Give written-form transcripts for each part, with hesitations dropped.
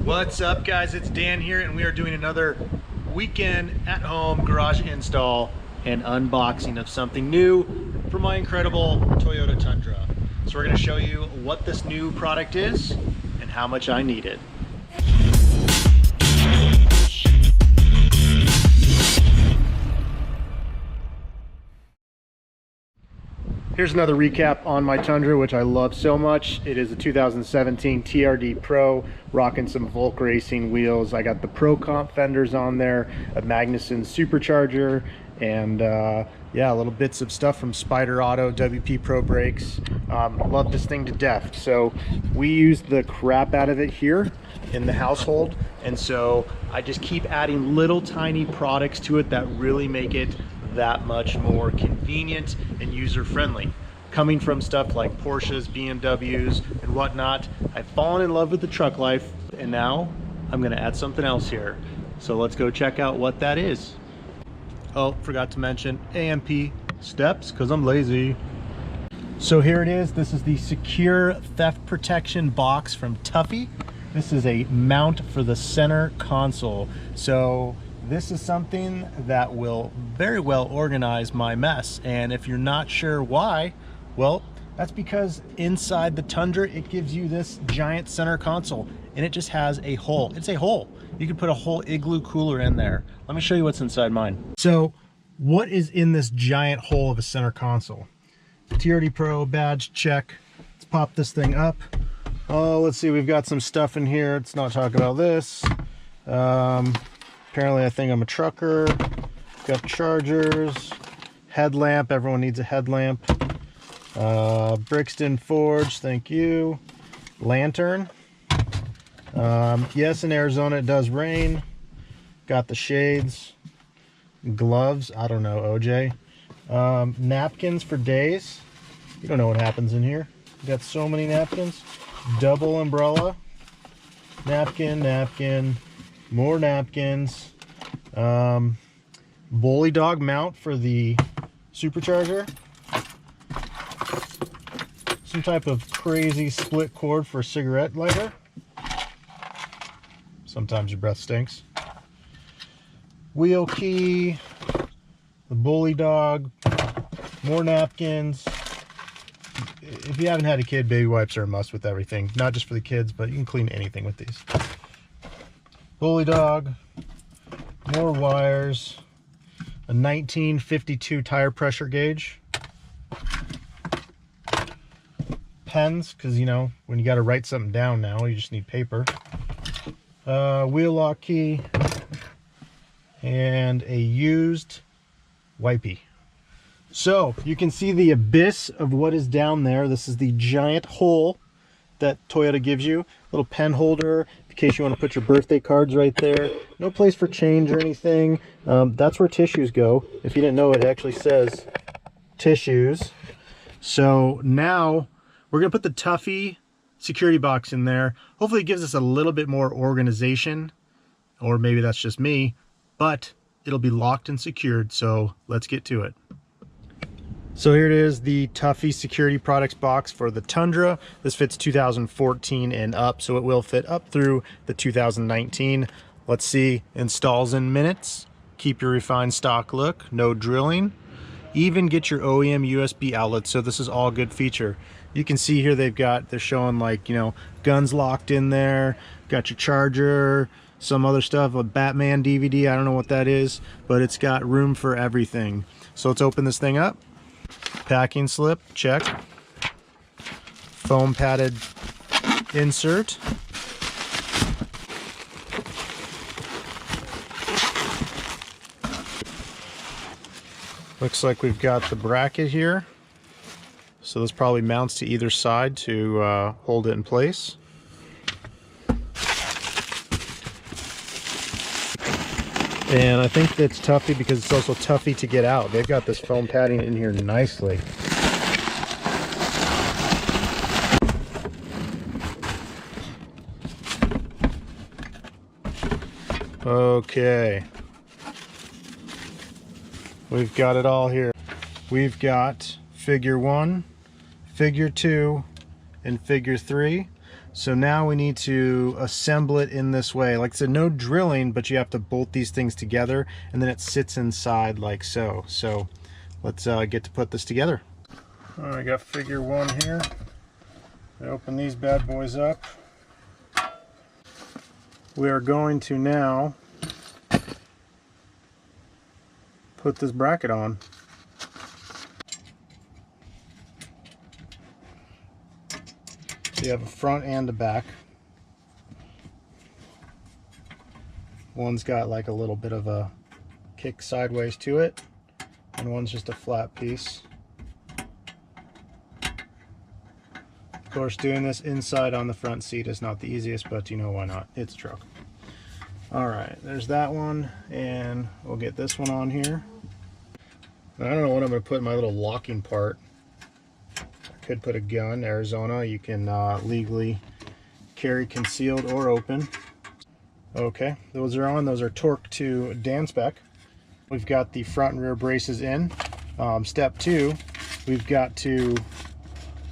What's up, guys? It's Dan here, and we are doing another weekend at home garage install and unboxing of something new for my incredible Toyota Tundra. So we're going to show you what this new product is and how much I need it. Here's another recap on my Tundra, which I love so much. It is a 2017 TRD Pro, rocking some Volk Racing wheels. I got the Pro Comp fenders on there, a Magnuson Supercharger, and yeah, little bits of stuff from Spider Auto, WP Pro brakes. Love this thing to death. So we use the crap out of it here in the household, and so I just keep adding little tiny products to it that really make it that much more convenient and user-friendly. Coming from stuff like Porsches, BMWs, and whatnot, I've fallen in love with the truck life, and now I'm gonna add something else here. So let's go check out what that is. Oh, forgot to mention AMP steps, because I'm lazy. So here it is. This is the secure theft protection box from Tuffy. This is a mount for the center console. So this is something that will very well organize my mess. And if you're not sure why, well, that's because inside the Tundra, it gives you this giant center console, and it just has a hole. It's a hole. You can put a whole igloo cooler in there. Let me show you what's inside mine. So what is in this giant hole of a center console? TRD Pro badge, check. Let's pop this thing up. Oh, let's see, we've got some stuff in here. Let's not talk about this. Apparently I think I'm a trucker. Got chargers, headlamp, everyone needs a headlamp. Brixton Forge, thank you. Lantern. Yes, in Arizona it does rain. Got the shades. Gloves, I don't know, OJ. Napkins for days. You don't know what happens in here. Got so many napkins. Double umbrella. Napkin, napkin. More napkins. Bully dog mount for the supercharger. Some type of crazy split cord for a cigarette lighter. Sometimes your breath stinks. Wheel key. The bully dog. More napkins. If you haven't had a kid, baby wipes are a must with everything. Not just for the kids, but you can clean anything with these. Bully dog, more wires, a 1952 tire pressure gauge, pens, because you know when you got to write something down now you just need paper, wheel lock key, and a used wipey. So you can see the abyss of what is down there. This is the giant hole that Toyota gives you. Little pen holder in case you want to put your birthday cards right there. No place for change or anything. That's where tissues go. If you didn't know, it actually says tissues. So now we're gonna put the Tuffy security box in there. Hopefully it gives us a little bit more organization, or maybe that's just me, but it'll be locked and secured. So let's get to it. So here it is, the Tuffy security products box for the Tundra. This fits 2014 and up, so it will fit up through the 2019. Let's see, installs in minutes. Keep your refined stock look, no drilling. Even get your OEM USB outlets, so this is all good feature. You can see here they're showing like, you know, guns locked in there. Got your charger, some other stuff, a Batman DVD, I don't know what that is, but it's got room for everything. So let's open this thing up. Packing slip, check. Foam padded insert. Looks like we've got the bracket here. So this probably mounts to either side to hold it in place. And I think that's Tuffy because it's also Tuffy to get out. They've got this foam padding in here nicely. Okay. We've got it all here. We've got figure 1, figure 2, and figure 3. So now we need to assemble it in this way. Like I said, no drilling, but you have to bolt these things together, and then it sits inside like so. So let's get to put this together. All right, I got figure 1 here. I open these bad boys up. We are going to now put this bracket on. So you have a front and a back. One's got like a little bit of a kick sideways to it, and one's just a flat piece. Of course, doing this inside on the front seat is not the easiest, but you know, why not? It's a truck. All right, there's that one, and we'll get this one on here. I don't know what I'm going to put in my little locking part. I could put a gun. Arizona, you can legally carry concealed or open. Okay, those are on. Those are torqued to Dan spec. We've got the front and rear braces in. Step 2, we've got to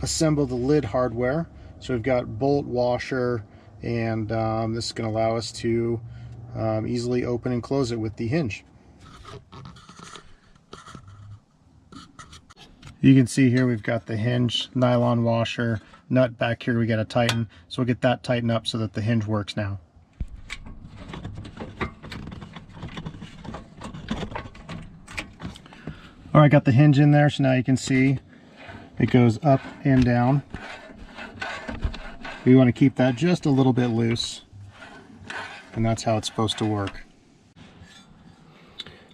assemble the lid hardware. So we've got bolt, washer, and this is going to allow us to easily open and close it with the hinge. You can see here we've got the hinge, nylon washer, nut back here we got to tighten. So we'll get that tightened up so that the hinge works now. All right, got the hinge in there, so now you can see it goes up and down. We want to keep that just a little bit loose, and that's how it's supposed to work.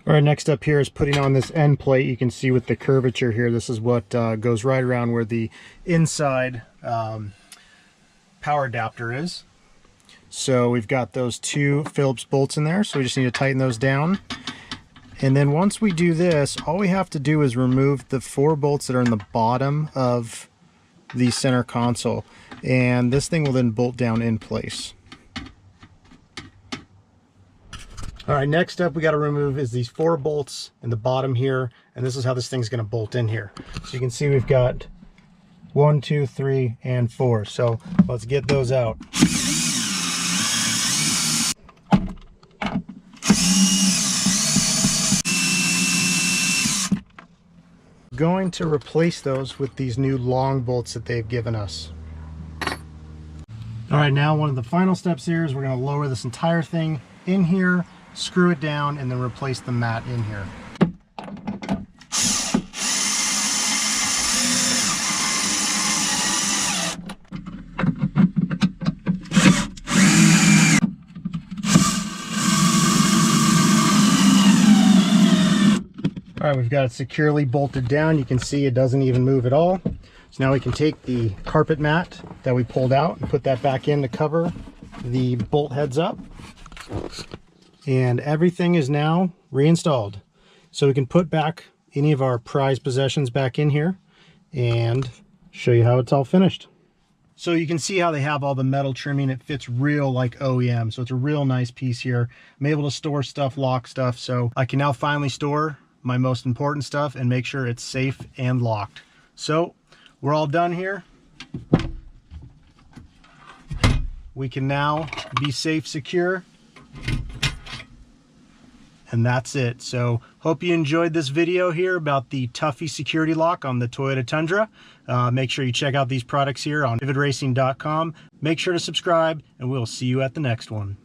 All right, next up here is putting on this end plate. You can see with the curvature here, this is what goes right around where the inside power adapter is. So we've got those 2 Phillips bolts in there, so we just need to tighten those down. And then once we do this, all we have to do is remove the 4 bolts that are in the bottom of the center console, and this thing will then bolt down in place. All right, next up we got to remove is these 4 bolts in the bottom here, and this is how this thing's going to bolt in here. So you can see we've got 1, 2, 3, and 4. So let's get those out. Going to replace those with these new long bolts that they've given us. All right, now one of the final steps here is we're going to lower this entire thing in here, screw it down, and then replace the mat in here. All right, we've got it securely bolted down. You can see it doesn't even move at all. So now we can take the carpet mat that we pulled out and put that back in to cover the bolt heads up. And everything is now reinstalled. So we can put back any of our prized possessions back in here and show you how it's all finished. So you can see how they have all the metal trimming. It fits real like OEM. So it's a real nice piece here. I'm able to store stuff, lock stuff. So I can now finally store my most important stuff and make sure it's safe and locked. So we're all done here. We can now be safe, secure, and that's it. So hope you enjoyed this video here about the Tuffy security lock on the Toyota Tundra. Make sure you check out these products here on vividracing.com. Make sure to subscribe, and we'll see you at the next one.